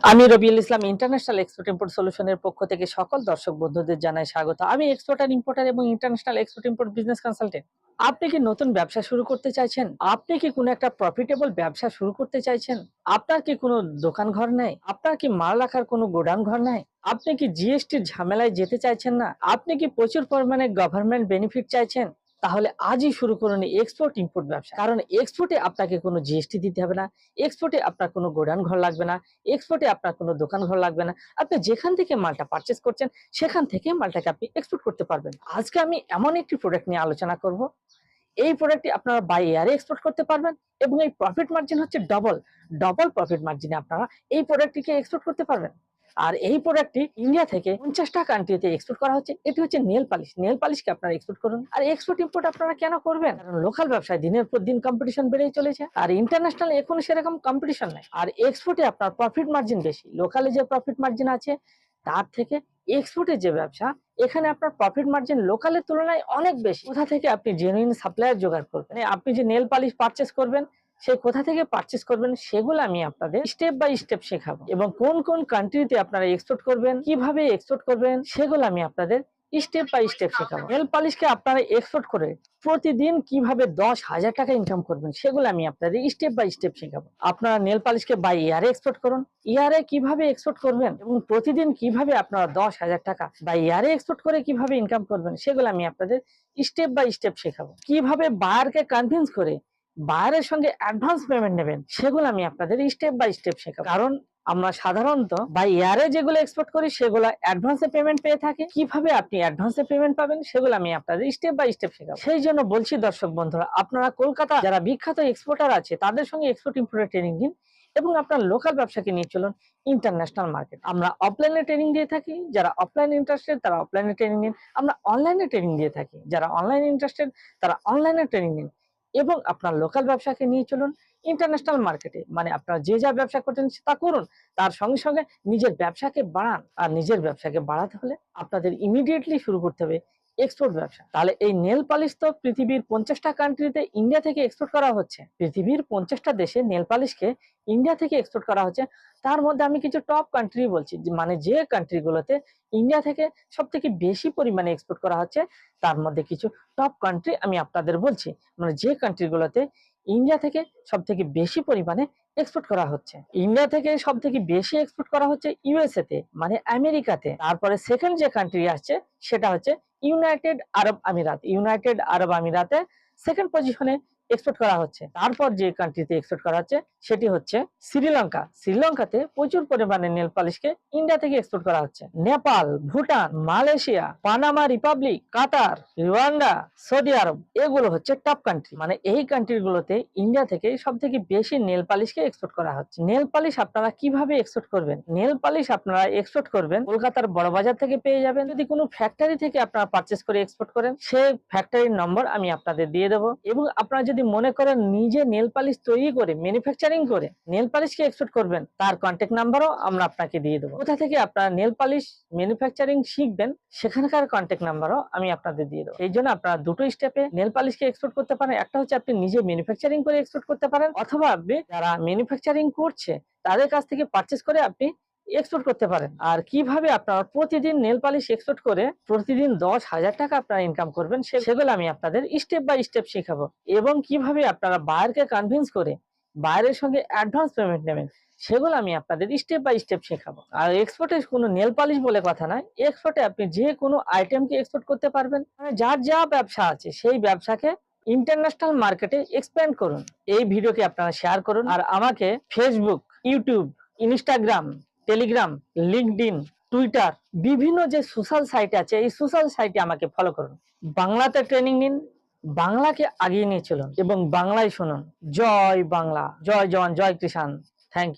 আমি Rabiul Islam international export import সলিউশনের পক্ষ থেকে সকল দর্শক বন্ধুদের জানাই স্বাগত। আমি এক্সপোর্টার ইম্পোর্টার এবং international export import business consultant. আপনি কি নতুন ব্যবসা শুরু করতে চাইছেন? আপনি কি কোনো একটা প্রফিটেবল ব্যবসা শুরু করতে চাইছেন? আপনার কি কোনো দোকান ঘর নাই? আপনার কি মাল রাখার কোনো গোডাউন ঘর নাই? আপনি কি জিএসটির ঝামেলায় যেতে চাইছেন না? আপনি কি প্রচুর পরিমাণে গভর্নমেন্ট বেনিফিট চাইছেন? তাহলে আজই শুরু করুন এক্সপোর্ট ইম্পোর্ট ব্যবসা। কারণ এক্সপোর্টে আপনাকে কোনো জিএসটি দিতে হবে না, এক্সপোর্টে আপনার কোনো গোডাউন ঘর লাগবে না, এক্সপোর্টে আপনার কোনো দোকান ঘর লাগবে না। আপনি যেখান থেকে মালটা পারচেজ করছেন সেখান থেকে মালটাকে আপনি এক্সপোর্ট করতে পারবেন। আজকে আমি এমন একটি প্রোডাক্ট নিয়ে আলোচনা করব, এই প্রোডাক্টটি আপনারা বাই এয়ারে এক্সপোর্ট করতে পারবেন এবং এই প্রফিট মার্জিন হচ্ছে ডবল প্রফিট মার্জিনে আপনারা এই প্রোডাক্টটিকে এক্সপোর্ট করতে পারবেন। আর এই প্রোডাক্টটি ইন্ডিয়া থেকে 50টা কান্ট্রিতে এক্সপোর্ট করা হচ্ছে। এটি হচ্ছে নেল পালিশকে আপনারা এক্সপোর্ট করুন। আর এক্সপোর্ট ইম্পোর্ট আপনারা কেন করবেন? কারণ লোকাল ব্যবসায় দিনের পর দিন কম্পিটিশন বেড়েই চলেছে, আর ইন্টারন্যাশনাল এখন সেরকম কম্পিটিশন নাই। আর এক্সপোর্টে আপনার প্রফিট মার্জিন বেশি। লোকালে যে প্রফিট মার্জিন আছে তার থেকে এক্সপোর্টে যে ব্যবসা, এখানে আপনার প্রফিট মার্জিন লোকালের তুলনায় অনেক বেশি। কোথা থেকে আপনি জেনুইন সাপ্লায়ার জোগাড় করবেন, আপনি যে নেল পালিশ পারচেস করবেন সেই কোথা থেকে পারচেস করবেন সেগুলো আমি আপনাদের স্টেপ বাই স্টেপ শেখাবো, এবং কোন কোন কান্ট্রিতে আপনারা এক্সপোর্ট করবেন, কিভাবে এক্সপোর্ট করবেন সেগুলো আমি আপনাদের স্টেপ বাই স্টেপ শেখাবো। নেল পালিশকে আপনারা এক্সপোর্ট করে প্রতিদিন কিভাবে 10,000 টাকা ইনকাম করবেন সেগুলো আমি আপনাদের স্টেপ বাই স্টেপ শেখাবো। আপনারা নেল পালিশকে বাই ইয়ারে এক্সপোর্ট করুন, ইয়ারে কিভাবে এক্সপোর্ট করবেন এবং প্রতিদিন কিভাবে আপনারা 10,000 টাকা বাই ইয়ারে এক্সপোর্ট করে কিভাবে ইনকাম করবেন সেগুলো আমি আপনাদের স্টেপ বাই স্টেপ শেখাবো। কিভাবে বায়ারকে কনভিন্স করে বায়ারের সঙ্গে অ্যাডভান্স পেমেন্ট নেবেন সেগুলো আমি আপনাদের স্টেপ বাই স্টেপ শেখাবো। কারণ আমরা সাধারণত বাই ইয়ারে যেগুলো এক্সপোর্ট করি সেগুলো অ্যাডভান্সে পেমেন্ট পেয়ে থাকি। কিভাবে আপনি অ্যাডভান্সে পেমেন্ট পাবেন সেগুলো আমি আপনাদের স্টেপ বাই স্টেপ শেখাবো। সেই জন্য বলছি দর্শক বন্ধুরা, আপনারা কলকাতা যারা বিখ্যাত এক্সপোর্টার আছে তাদের সঙ্গে এক্সপোর্ট ইম্পোর্টের ট্রেনিং দিন এবং আপনার লোকাল ব্যবসাকে নিয়ে চলুন ইন্টারন্যাশনাল মার্কেট। আমরা অফলাইনে ট্রেনিং দিয়ে থাকি, যারা অফলাইন ইন্টারেস্টেড তারা অফলাইনে ট্রেনিং নিন। আমরা অনলাইনে ট্রেনিং দিয়ে থাকি, যারা অনলাইন ইন্টারেস্টেড তারা অনলাইনে ট্রেনিং নিন। এবং আপনার লোকাল ব্যবসাকে নিয়ে চলুন ইন্টারন্যাশনাল মার্কেটে। মানে আপনারা যে যা ব্যবসা করছেন তা করুন, তার সঙ্গে সঙ্গে নিজের ব্যবসাকে বাড়ান। আর নিজের ব্যবসাকে বাড়াতে হলে আপনাদের ইমিডিয়েটলি শুরু করতে হবে এক্সপোর্ট ব্যবসা। তাহলে এই নেল পালিশ তো পৃথিবীর 50টা কান্ট্রিতে ইন্ডিয়া থেকে এক্সপোর্ট করা হচ্ছে। পৃথিবীর 50টা দেশে নেল পালিশকে ইন্ডিয়া থেকে এক্সপোর্ট করা হচ্ছে। তার মধ্যে আমি কিছু টপ কান্ট্রি বলছি, মানে যে কান্ট্রিগুলোতে ইন্ডিয়া থেকে সব থেকে বেশি পরিমাণে এক্সপোর্ট করা হচ্ছে তার মধ্যে কিছু টপ কান্ট্রি আমি আপনাদের বলছি। মানে যে কান্ট্রিগুলোতে ইন্ডিয়া থেকে সব থেকে বেশি পরিমাণে এক্সপোর্ট করা হচ্ছে। ইন্ডিয়া থেকে সব থেকে বেশি এক্সপোর্ট করা হচ্ছে ইউএসএ তে, মানে আমেরিকাতে। তারপরে সেকেন্ড যে কান্ট্রি আসছে সেটা হচ্ছে ইউনাইটেড আরব আমিরাত। ইউনাইটেড আরব আমিরাতে সেকেন্ড পজিশনে এক্সপোর্ট করা হচ্ছে। তারপর যে কান্ট্রিতে এক্সপোর্ট করা হচ্ছে সেটি হচ্ছে শ্রীলঙ্কা। শ্রীলঙ্কাতে প্রচুর পরিমাণে নেল পালিশকে ইন্ডিয়া থেকে এক্সপোর্ট করা হচ্ছে। Nepal, Bhutan, Malaysia, Panama Republic, Qatar, Rwanda, Saudi Arab, এগুলো হচ্ছে টপ কান্ট্রি। মানে এই কান্ট্রিগুলোতে ইন্ডিয়া থেকে সব থেকে বেশি নেল পালিশকে এক্সপোর্ট করা হচ্ছে। নেল পালিশ আপনারা কিভাবে এক্সপোর্ট করবেন? নেল পালিশ আপনারা এক্সপোর্ট করবেন কলকাতার বড় বাজার থেকে পেয়ে যাবেন। যদি কোনো ফ্যাক্টরি থেকে আপনারা পারচেস করে এক্সপোর্ট করেন সেই ফ্যাক্টরির নম্বর আমি আপনাদের দিয়ে দেবো। এবং আপনারা যদি মনে করেন নিজে নেল পালিশ তৈরি করে ম্যানুফ্যাকচারিং করে নেল পালিশকে এক্সপোর্ট করবেন, তার কন্ট্যাক্ট নাম্বারও আমরা আপনাকে দিয়ে দেবো। কোথা থেকে আপনারা নেল পালিশ ম্যানুফ্যাকচারিং শিখবেন সেখানকার কন্ট্যাক্ট নাম্বারও আমি আপনাদের দিয়ে দেবো। এই জন্য আপনারা দুটো স্টেপে নেল পালিশকে এক্সপোর্ট করতে পারেন। একটা হচ্ছে আপনি নিজে ম্যানুফ্যাকচারিং করে এক্সপোর্ট করতে পারেন, অথবা আপনি যারা ম্যানুফ্যাকচারিং করছে তাদের কাছ থেকে পারচেস করে আপনি এক্সপোর্ট করতে পারেন। আর কিভাবে আপনারা প্রতিদিন নেল পালিশ এক্সপোর্ট করে প্রতিদিন 10,000 টাকা আপনারা ইনকাম করবেন সেগুলো আমি আপনাদের স্টেপ বাই স্টেপ শেখাবো। এবং কিভাবে আপনারা বায়ারকে কনভিন্স করে বায়ারের সঙ্গে অ্যাডভান্স পেমেন্ট নেবেন সেগুলো আমি আপনাদের স্টেপ বাই স্টেপ শেখাবো। আর এক্সপোর্টে কোনো নেল পালিশ বলে কথা নয়, এক্সপোর্টে আপনি যে কোনো আইটেমকে এক্সপোর্ট করতে পারবেন। মানে যার যা ব্যবসা আছে সেই ব্যবসাকে ইন্টারন্যাশনাল মার্কেটে এক্সপ্যান্ড করুন। এই ভিডিওকে আপনারা শেয়ার করুন আর আমাকে Facebook, YouTube, Instagram, Telegram, LinkedIn, Twitter, বিভিন্ন যে সোশ্যাল সাইট আছে এই সোশ্যাল সাইটে আমাকে ফলো করুন। বাংলাতে ট্রেনিং নিন, বাংলাকে আগিয়ে নিয়ে চলুন এবং বাংলায় শুনুন। জয় বাংলা, জয় জওয়ান, জয় কিষান। Thank you.